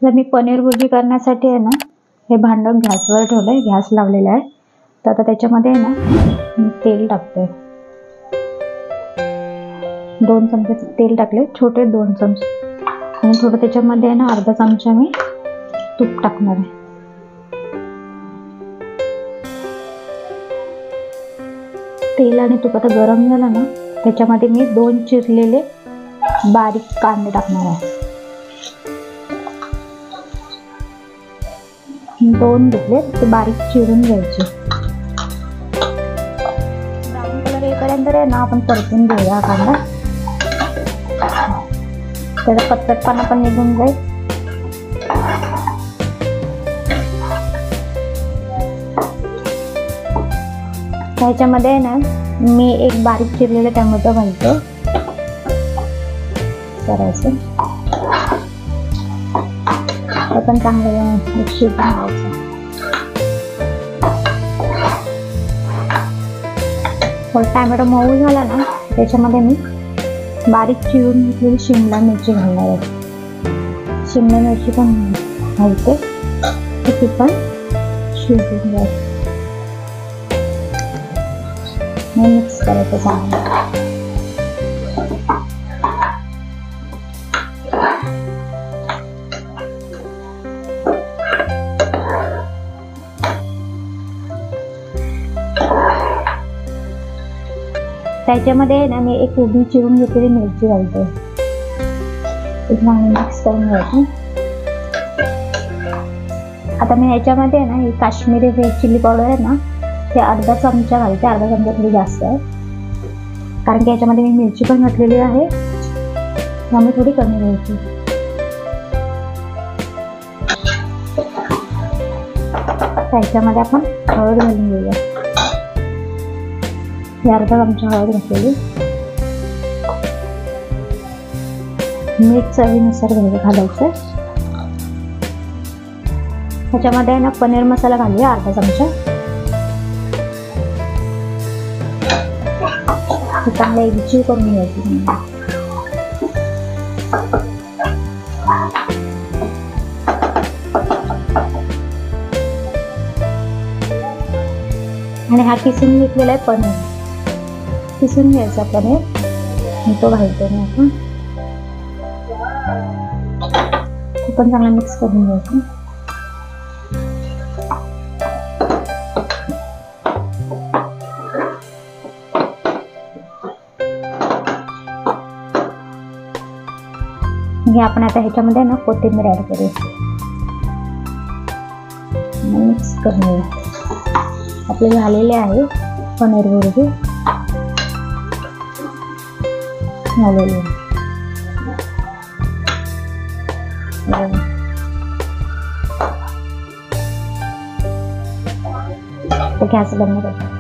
तर मी पनीर भुर्जी करण्यासाठी आहे ना, हे भांडं गॅसवर ठेवलंय, गॅस लावलेला आहे. तर आता त्याच्यामध्ये आहे ना मी तेल टाकते. 2 चमचे तेल टाकले, छोटे 2 चमचे. आणि थोडं त्याच्यामध्ये आहे ना अर्धा चमचा मी तूप टाकणार आहे. तेल आणि तूप आता गरम झालं ना, त्याच्यामध्ये मी 2 चिरलेले बारीक कांदे टाकणार आहे. 2 घेतले, ते बारीक चिरून घ्यायचे. ब्राऊन कलर येईपर्यंत आहे ना आपण परतून घेऊया कांदा. त्याचा कच्चटपणा पण निघून जाईल. त्याच्यामध्ये ना मी एक बारीक चिरलेले टोमॅटो घालतो. करायचं पण चांगलं शिजून घ्यायचं. टोमॅटो मऊ झाला ना, त्याच्यामध्ये मी बारीक चिरून घेतलेली शिमला मिरची घालणार आहे. शिमला मिरची पण घालते, ती पण शिजून घ्यायची. मिक्स करायचं चांगलं. त्याच्यामध्ये ना मी एक उभी चिरून घेतलेली मिरची घालते. मिक्स करून घ्यायचं. आता मी याच्यामध्ये ना ही काश्मीरी रेड चिली पावडर आहे ना, ते अर्धा चमचा घालते. अर्धा चमचा थोडी जास्त आहे, कारण की याच्यामध्ये मी मिरची पण घातलेली आहे, त्यामुळे थोडी कमी घ्यायची. त्याच्यामध्ये आपण हळद घालून घेऊया. अर्धा चमचा हळद घातलेली. मीठ चवीनुसार घालायचं. त्याच्यामध्ये ना पनीर मसाला घालूया अर्धा चमचा. चांगलं एकजीव करून घ्यायची. आणि हा किसून घेतलेला आहे पनीर, किसून घ्यायचा पनीर, तो घालतो मी आता. तो पण चांगला मिक्स करून घ्यायचं. हे आपण आता ह्याच्यामध्ये ना कोथिंबीर ऍड करूया. मिक्स करून घेऊया. आपले झालेले आहे पनीर भुर्जी झालेले. गॅस बंद करतो.